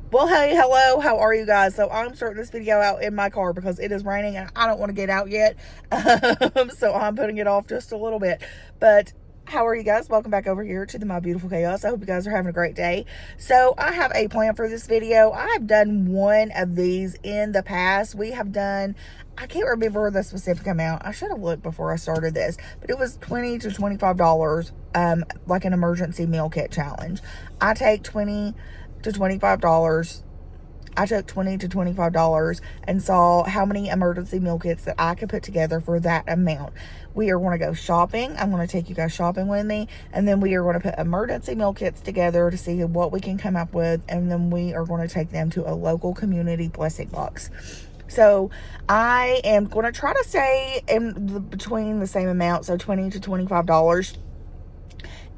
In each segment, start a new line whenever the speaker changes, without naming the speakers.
Well, hey, hello, how are you guys? So I'm starting this video out in my car because it is raining and I don't want to get out yet. So I'm putting it off just a little bit. But how are you guys? Welcome back over here to My Beautiful Chaos. I hope you guys are having a great day. So I have a plan for this video. I've done one of these in the past. We have done, I can't remember the specific amount. I should have looked before I started this, but it was $20 to $25, like an emergency meal kit challenge. I take $20 to $25. I took $20 to $25 and saw how many emergency meal kits that I could put together for that amount. We are going to go shopping. I'm going to take you guys shopping with me, and then we are going to put emergency meal kits together to see what we can come up with, and then we are going to take them to a local community blessing box. So I am going to try to stay in between the same amount, so $20 to $25.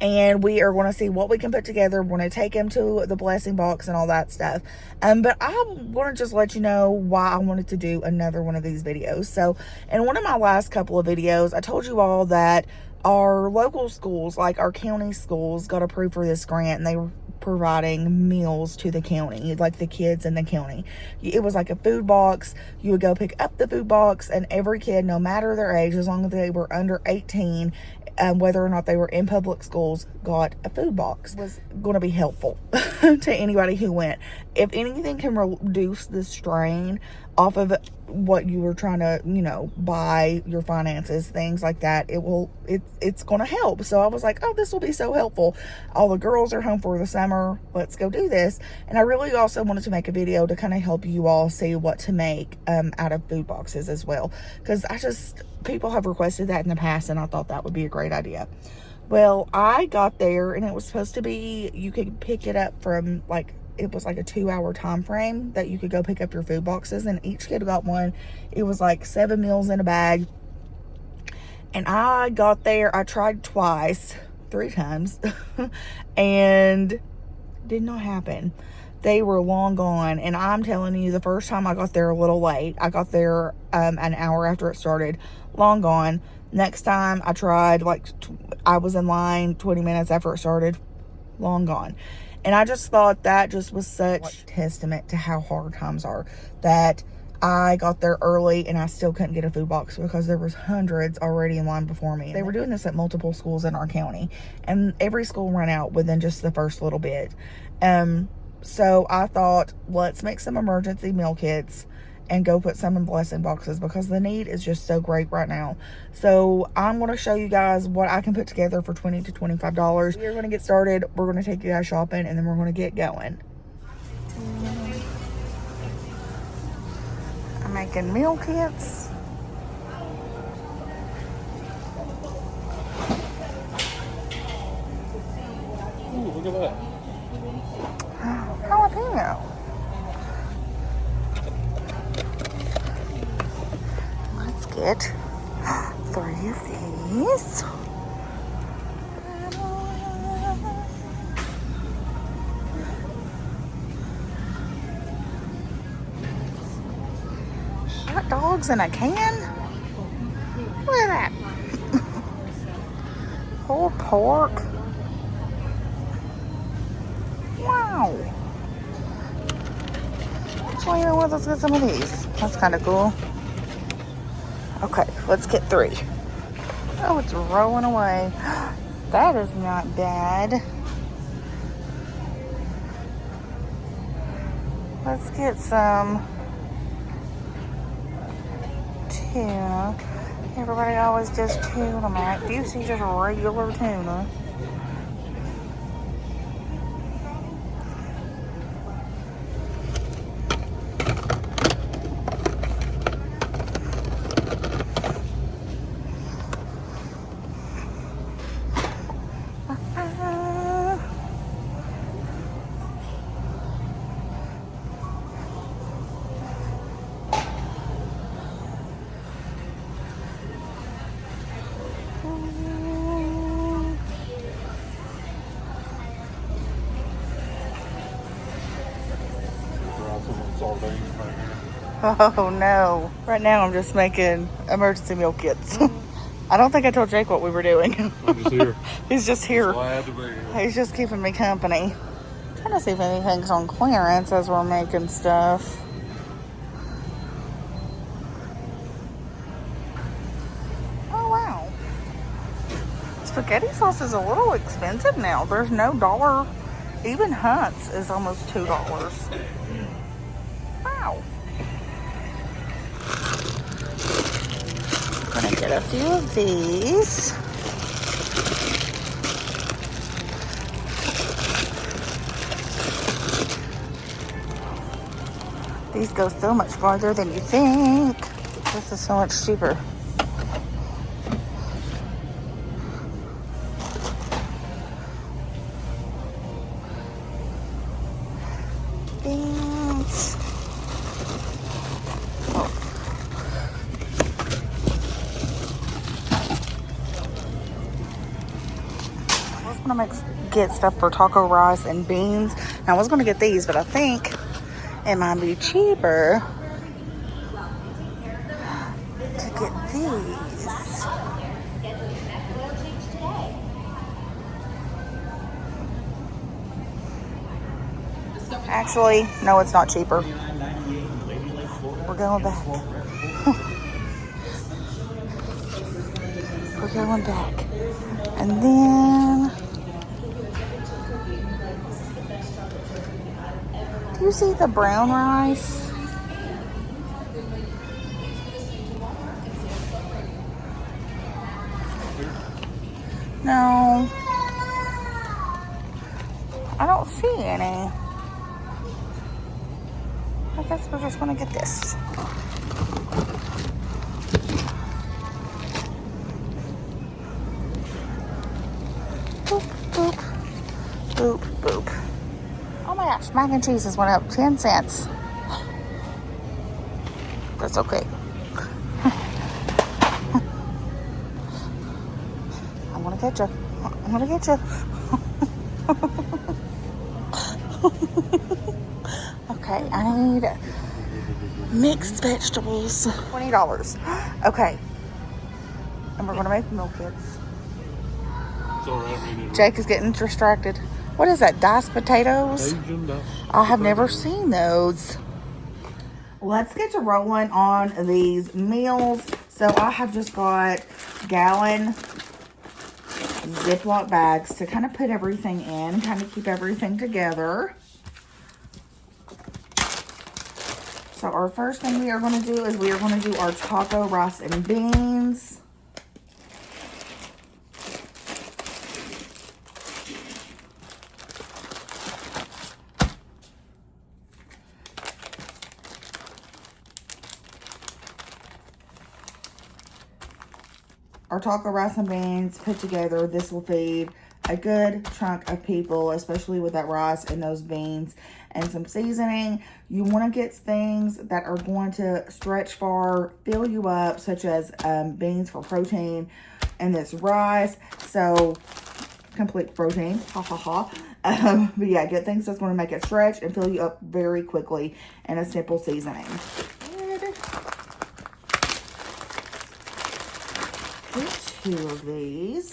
And we are going to see what we can put together. We're going to take him to the blessing box and all that stuff. But I'm going to just let you know why I wanted to do another one of these videos. So in one of my last couple of videos, I told you all that our local schools, like our county schools, got approved for this grant, and they were providing meals to the county, like the kids in the county. It was like a food box. You would go pick up the food box, and every kid, no matter their age, as long as they were under 18, whether or not they were in public schools, got a food box. It was going to be helpful to anybody who went. If anything can reduce the strain off of what you were trying to, buy, your finances, things like that, it's going to help. So I was like, oh, this will be so helpful. All the girls are home for the summer. Let's go do this. And I really also wanted to make a video to kind of help you all see what to make out of food boxes as well. Because people have requested that in the past, and I thought that would be a great idea. Well, I got there, and it was supposed to be, you could pick it up from it was like a 2-hour time frame that you could go pick up your food boxes, and each kid got one. It was like 7 meals in a bag. And I got there, I tried 3 times, and did not happen. They were long gone. And I'm telling you, the first time I got there a little late. I got there an hour after it started. Long gone. Next time I tried, I was in line 20 minutes after it started. Long gone. And I just thought that just was such testament to how hard times are, that I got there early and I still couldn't get a food box because there was hundreds already in line before me. They were doing this at multiple schools in our county, and every school ran out within just the first little bit. So I thought, let's make some emergency meal kits and go put some in blessing boxes because the need is just so great right now. So I'm going to show you guys what I can put together for $20 to $25. We're going to get started. We're going to take you guys shopping, and then we're going to get going. I'm making meal kits.
Ooh, look at that.
Jalapeno. Let's get 3 of these. Hot dogs in a can? Look at that. Pulled pork. Wow. So you know what, let's get some of these. That's kind of cool. Okay, let's get 3. Oh, it's rolling away. That is not bad. Let's get some tuna. Everybody always does tuna. I'm like, do you see just regular tuna? Oh no. Right now I'm just making emergency meal kits. I don't think I told Jake what we were doing.
I'm just here.
He's just here.
Glad to be here.
He's just keeping me company. trying to see if anything's on clearance as we're making stuff. Oh, wow. Spaghetti sauce is a little expensive now. There's no dollar. Even Hunt's is almost $2. Wow. I'm gonna get a few of these. These go so much farther than you think. This is so much cheaper. Beans. Oh. I was gonna get stuff for taco rice and beans. And I was gonna get these, but I think it might be cheaper to get these. Actually, no, it's not cheaper. We're going back. We're going back. And then, do you see the brown rice? No. I don't see any. I guess we're just gonna get this. Boop, boop, boop, boop. Oh my gosh, mac and cheese has went up 10 cents. That's okay. I'm gonna get you. I'm gonna get you. Okay, I need mixed vegetables. $20. Okay. And we're gonna make meal kits. Jake is getting distracted. What is that? Diced potatoes? I have never seen those. Let's get to rolling on these meals. So I have just got gallon Ziploc bags to kind of put everything in, kind of keep everything together. So our first thing we are going to do is we are going to do our taco rice and beans. Our taco rice and beans put together, this will feed a good chunk of people, especially with that rice and those beans and some seasoning. You want to get things that are going to stretch far, fill you up, such as beans for protein and this rice. So complete protein, ha ha ha. But yeah, get things that's going to make it stretch and fill you up very quickly, and a simple seasoning. Get 2 of these.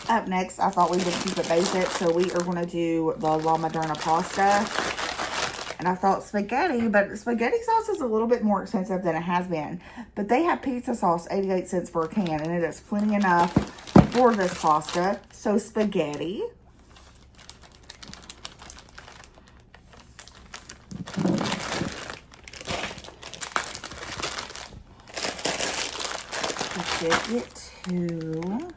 Up next, I thought we would keep it basic, so we are going to do the La Moderna pasta. And I thought spaghetti, but spaghetti sauce is a little bit more expensive than it has been. But they have pizza sauce, 88 cents for a can, and it is plenty enough for this pasta. So spaghetti. Get 2.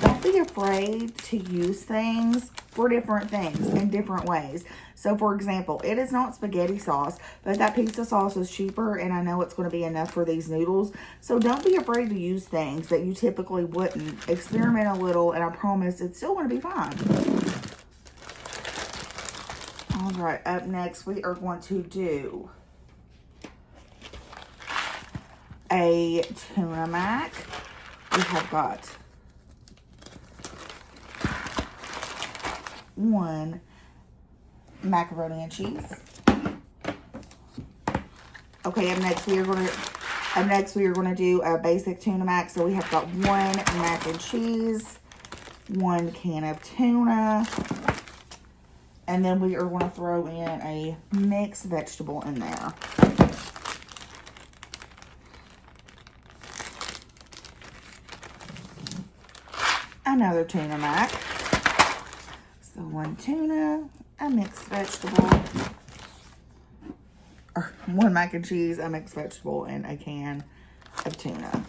Don't be afraid to use things for different things in different ways. So, for example, it is not spaghetti sauce, but that pizza sauce is cheaper, and I know it's going to be enough for these noodles. So, don't be afraid to use things that you typically wouldn't. Experiment a little, and I promise it's still going to be fine. All right, up next, we are going to do a tuna mac. We have got 1, macaroni and cheese. Okay, up next we are going to do a basic tuna mac. So we have got 1 mac and cheese, 1 can of tuna, and then we are going to throw in a mixed vegetable in there. Another tuna mac. So 1 tuna, a mixed vegetable, or 1 mac and cheese, a mixed vegetable, and a can of tuna.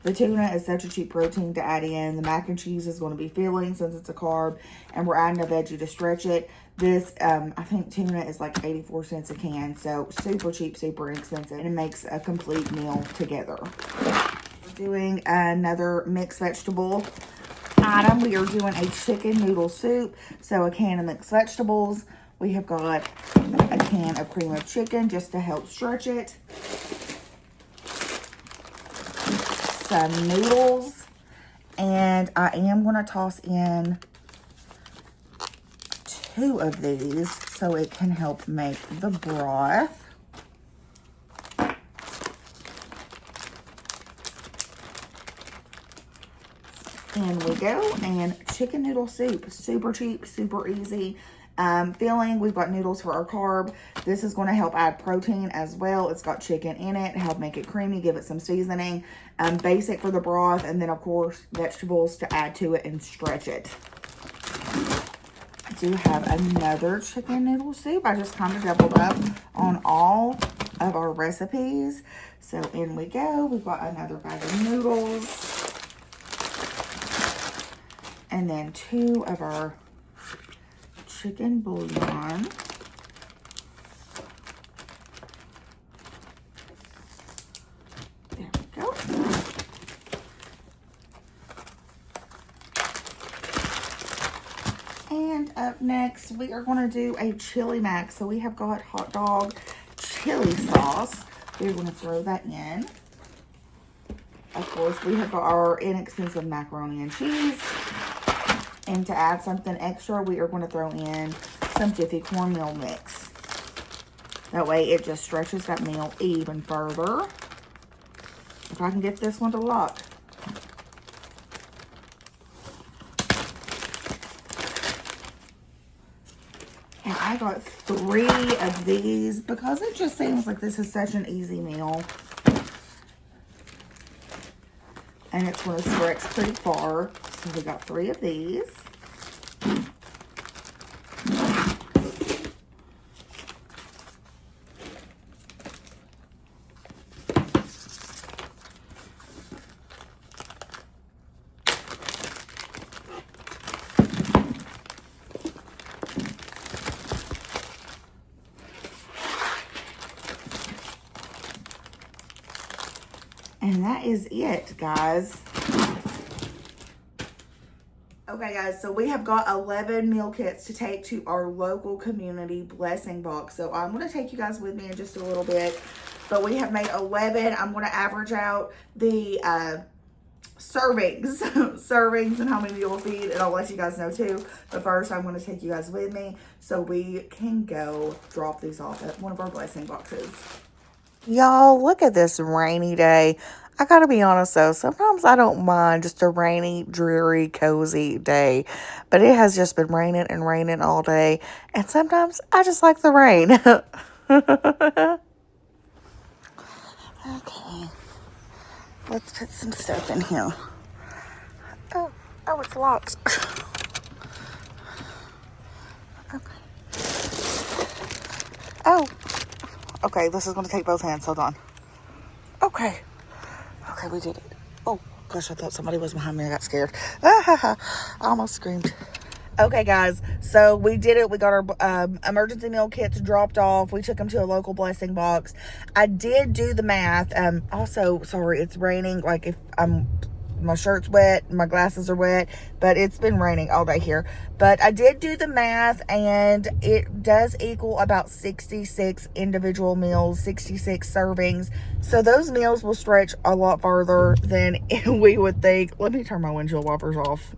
The tuna is such a cheap protein to add in. The mac and cheese is going to be filling since it's a carb, and we're adding a veggie to stretch it. This, I think tuna is like 84 cents a can, so super cheap, super inexpensive, and it makes a complete meal together. We're doing another mixed vegetable item. We are doing a chicken noodle soup, so a can of mixed vegetables. We have got a can of cream of chicken just to help stretch it. Some noodles, and I am going to toss in 2 of these so it can help make the broth. In we go, and chicken noodle soup, super cheap, super easy. Filling, we've got noodles for our carb. This is going to help add protein as well. It's got chicken in it, help make it creamy, give it some seasoning. Basic for the broth, and then of course vegetables to add to it and stretch it. I do have another chicken noodle soup. I just kind of doubled up on all of our recipes. So in we go. We've got another bag of noodles, and then 2 of our chicken bouillon. There we go. And up next, we are going to do a chili mac. So we have got hot dog chili sauce. We're going to throw that in. Of course, we have got our inexpensive macaroni and cheese. And to add something extra, we are going to throw in some Jiffy cornmeal mix. That way it just stretches that meal even further. If I can get this one to lock. And I got 3 of these because it just seems like this is such an easy meal. And it's going to stretch pretty far. So we got 3 of these. And that is it, guys. Okay, guys, so we have got 11 meal kits to take to our local community blessing box. So I'm going to take you guys with me in just a little bit. But we have made 11. I'm going to average out the servings and how many you'll feed, and I'll let you guys know too. But first, I'm going to take you guys with me so we can go drop these off at one of our blessing boxes. Y'all, look at this rainy day. I gotta be honest though, sometimes I don't mind just a rainy, dreary, cozy day. But it has just been raining and raining all day. And sometimes I just like the rain. Okay. Let's put some stuff in here. Oh, it's locked. Okay. Oh. Okay, this is going to take both hands. Hold on. Okay. Okay, we did it. Oh, gosh, I thought somebody was behind me. I got scared. I almost screamed. Okay, guys, so we did it. We got our emergency meal kits dropped off. We took them to a local blessing box. I did do the math. Also, sorry, it's raining. Like, if I'm my shirt's wet, my glasses are wet, but it's been raining all day here. But I did do the math, and it does equal about 66 individual meals, 66 servings. So those meals will stretch a lot farther than we would think. Let me turn my windshield wipers off.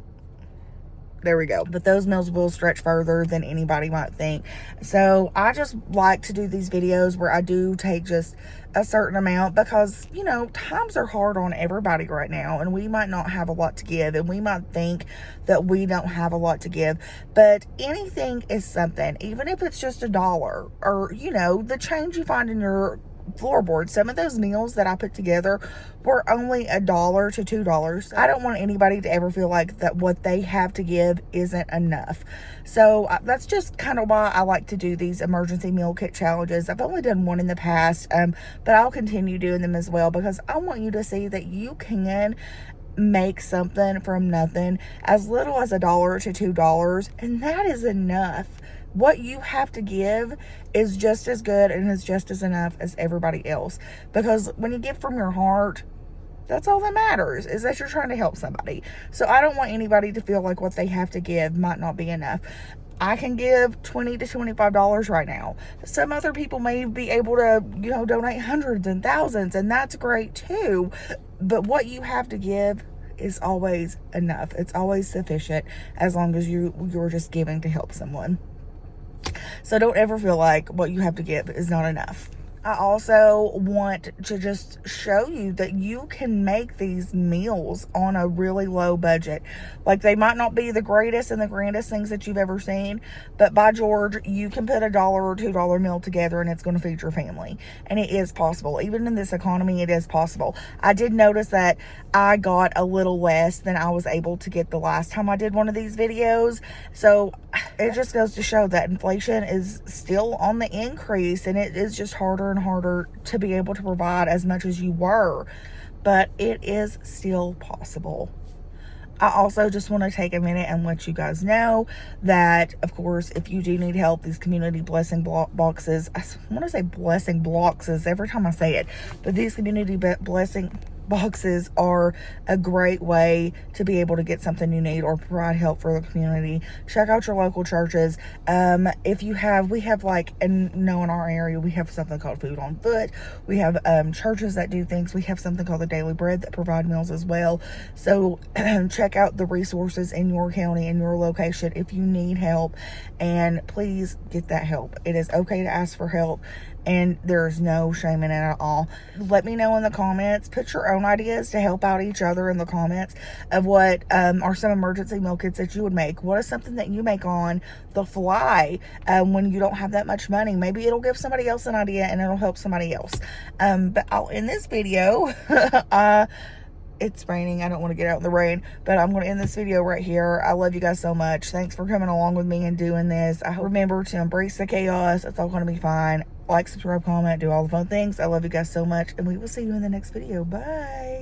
There we go. But those meals will stretch further than anybody might think. So I just like to do these videos where I do take just a certain amount, because, you know, times are hard on everybody right now, and we might not have a lot to give, and we might think that we don't have a lot to give, but anything is something, even if it's just $1, or, you know, the change you find in your floorboard. Some of those meals that I put together were only $1 to $2. I don't want anybody to ever feel like that what they have to give isn't enough. So that's just kind of why I like to do these emergency meal kit challenges. I've only done one in the past, but I'll continue doing them as well, because I want you to see that you can make something from nothing, as little as $1 to $2, and that is enough. What you have to give is just as good and is just as enough as everybody else, because when you give from your heart, that's all that matters, is that you're trying to help somebody. So I don't want anybody to feel like what they have to give might not be enough. I can give $20 to $25 right now. Some other people may be able to, you know, donate hundreds and thousands, and that's great too. But what you have to give is always enough. It's always sufficient, as long as you're just giving to help someone. So don't ever feel like what you have to give is not enough. I also want to just show you that you can make these meals on a really low budget. Like, they might not be the greatest and the grandest things that you've ever seen, but by George, you can put $1 or $2 meal together and it's going to feed your family. And it is possible. Even in this economy, it is possible. I did notice that I got a little less than I was able to get the last time I did one of these videos. So it just goes to show that inflation is still on the increase, and it is just harder and harder to be able to provide as much as you were, but it is still possible. I also just want to take a minute and let you guys know that, of course, if you do need help, these community blessing boxes, I want to say blessing boxes every time I say it, but these community blessing boxes are a great way to be able to get something you need or provide help for the community. Check out your local churches. If you have, we have like, in our area, we have something called Food on Foot. We have churches that do things. We have something called the Daily Bread that provide meals as well. So check out the resources in your county, in your location, if you need help, and please get that help. It is okay to ask for help, and there's no shame in it at all. Let me know in the comments. Put your own ideas to help out each other in the comments of what are some emergency meal kits that you would make. What is something that you make on the fly when you don't have that much money? Maybe it'll give somebody else an idea and it'll help somebody else. But I'll end this video. It's raining. I don't want to get out in the rain, but I'm going to end this video right here. I love you guys so much. Thanks for coming along with me and doing this. I remember to embrace the chaos. It's all going to be fine. Like, subscribe, comment, do all the fun things. I love you guys so much, and we will see you in the next video. Bye.